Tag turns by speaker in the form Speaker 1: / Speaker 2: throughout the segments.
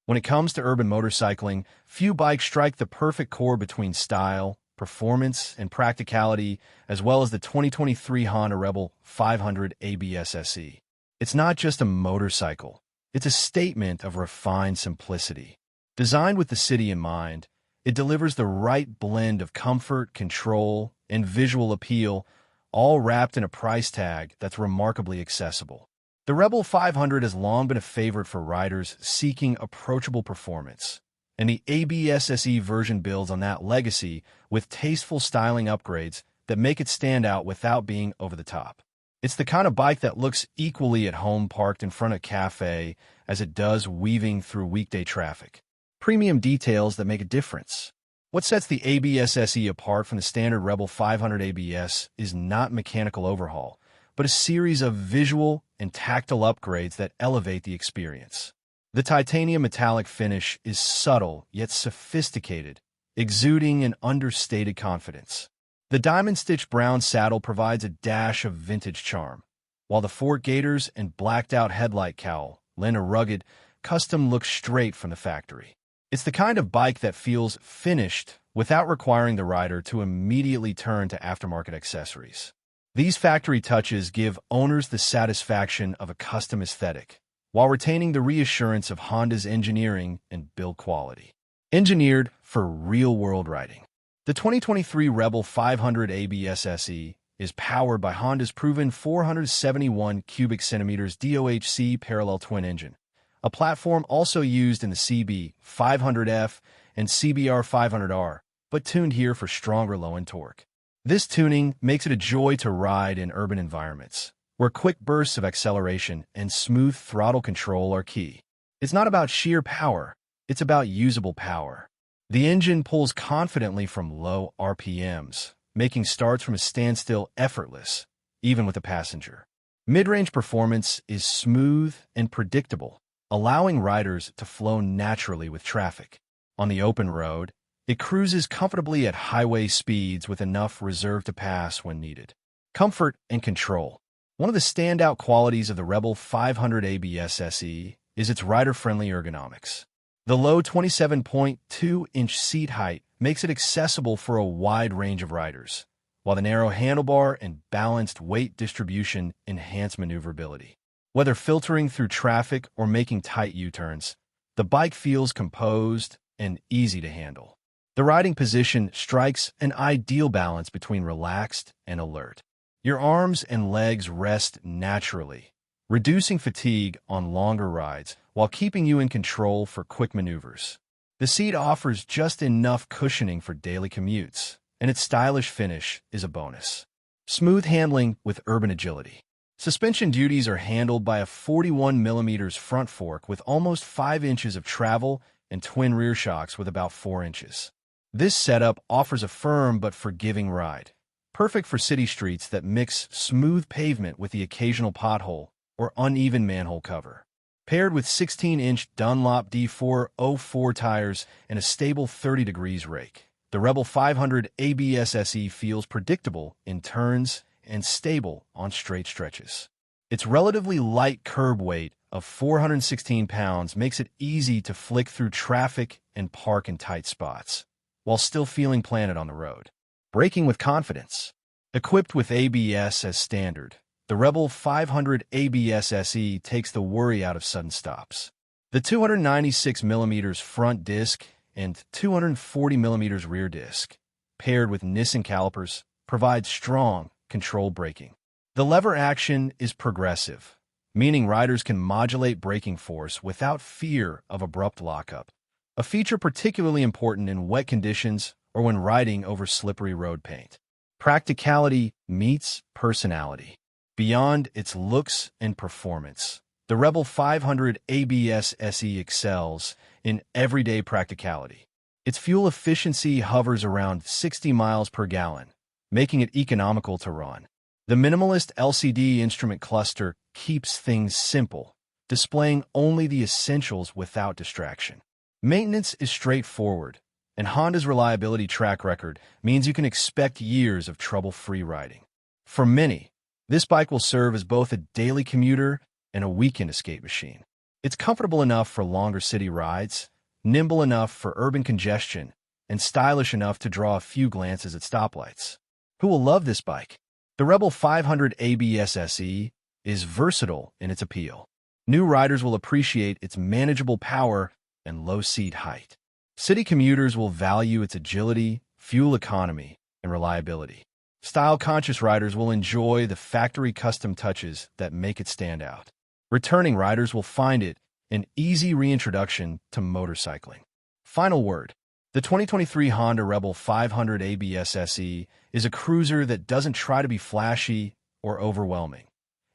Speaker 1: When it comes to urban motorcycling, few bikes strike the perfect chord between style, performance, and practicality, as well as the 2023 Honda Rebel 500 ABS SE. It's not just a motorcycle. It's a statement of refined simplicity. Designed with the city in mind, it delivers the right blend of comfort, control, and visual appeal, all wrapped in a price tag that's remarkably accessible. The Rebel 500 has long been a favorite for riders seeking approachable performance, and the ABS SE version builds on that legacy with tasteful styling upgrades that make it stand out without being over the top. It's the kind of bike that looks equally at home parked in front of a cafe as it does weaving through weekday traffic. Premium details that make a difference. What sets the ABS SE apart from the standard Rebel 500 ABS is not mechanical overhaul, but a series of visual and tactile upgrades that elevate the experience. The titanium metallic finish is subtle yet sophisticated, exuding an understated confidence. The diamond-stitched brown saddle provides a dash of vintage charm, while the fork gaiters and blacked-out headlight cowl lend a rugged, custom look straight from the factory. It's the kind of bike that feels finished without requiring the rider to immediately turn to aftermarket accessories. These factory touches give owners the satisfaction of a custom aesthetic, while retaining the reassurance of Honda's engineering and build quality. Engineered for real-world riding. The 2023 Rebel 500 ABS SE is powered by Honda's proven 471 cubic centimeters DOHC parallel twin engine, a platform also used in the CB 500F and CBR 500R, but tuned here for stronger low-end torque. This tuning makes it a joy to ride in urban environments, where quick bursts of acceleration and smooth throttle control are key. It's not about sheer power, it's about usable power. The engine pulls confidently from low RPMs, making starts from a standstill effortless, even with a passenger. Mid-range performance is smooth and predictable, allowing riders to flow naturally with traffic. On the open road, it cruises comfortably at highway speeds with enough reserve to pass when needed. Comfort and control. One of the standout qualities of the Rebel 500 ABS SE is its rider-friendly ergonomics. The low 27.2-inch seat height makes it accessible for a wide range of riders, while the narrow handlebar and balanced weight distribution enhance maneuverability. Whether filtering through traffic or making tight U-turns, the bike feels composed and easy to handle. The riding position strikes an ideal balance between relaxed and alert. Your arms and legs rest naturally, reducing fatigue on longer rides while keeping you in control for quick maneuvers. The seat offers just enough cushioning for daily commutes, and its stylish finish is a bonus. Smooth handling with urban agility. Suspension duties are handled by a 41mm front fork with almost 5 inches of travel and twin rear shocks with about 4 inches. This setup offers a firm but forgiving ride, perfect for city streets that mix smooth pavement with the occasional pothole or uneven manhole cover. Paired with 16-inch Dunlop D404 tires and a stable 30 degrees rake, the Rebel 500 ABS SE feels predictable in turns and stable on straight stretches. Its relatively light curb weight of 416 pounds makes it easy to flick through traffic and park in tight spots, while still feeling planted on the road. Braking with confidence. Equipped with ABS as standard, the Rebel 500 ABS SE takes the worry out of sudden stops. The 296mm front disc and 240mm rear disc, paired with Nissan calipers, provide strong, controlled braking. The lever action is progressive, meaning riders can modulate braking force without fear of abrupt lockup, a feature particularly important in wet conditions or when riding over slippery road paint. Practicality meets personality. Beyond its looks and performance, the Rebel 500 ABS SE excels in everyday practicality. Its fuel efficiency hovers around 60 miles per gallon, making it economical to run. The minimalist LCD instrument cluster keeps things simple, displaying only the essentials without distraction. Maintenance is straightforward, and Honda's reliability track record means you can expect years of trouble-free riding. For many, this bike will serve as both a daily commuter and a weekend escape machine. It's comfortable enough for longer city rides, nimble enough for urban congestion, and stylish enough to draw a few glances at stoplights. Who will love this bike? The Rebel 500 ABS SE is versatile in its appeal. New riders will appreciate its manageable power and low seat height. City commuters will value its agility, fuel economy, and reliability. Style-conscious riders will enjoy the factory custom touches that make it stand out. Returning riders will find it an easy reintroduction to motorcycling. Final word. The 2023 Honda Rebel 500 ABS SE is a cruiser that doesn't try to be flashy or overwhelming.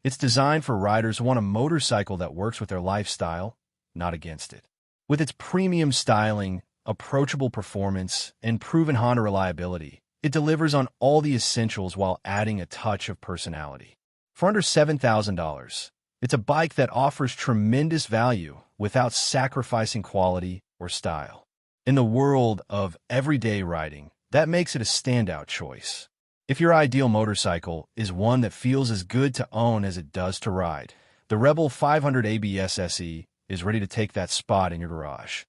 Speaker 1: It's designed for riders who want a motorcycle that works with their lifestyle, not against it. With its premium styling, approachable performance, and proven Honda reliability, it delivers on all the essentials while adding a touch of personality. For under $7,000, it's a bike that offers tremendous value without sacrificing quality or style. In the world of everyday riding, that makes it a standout choice. If your ideal motorcycle is one that feels as good to own as it does to ride, the Rebel 500 ABS SE is ready to take that spot in your garage.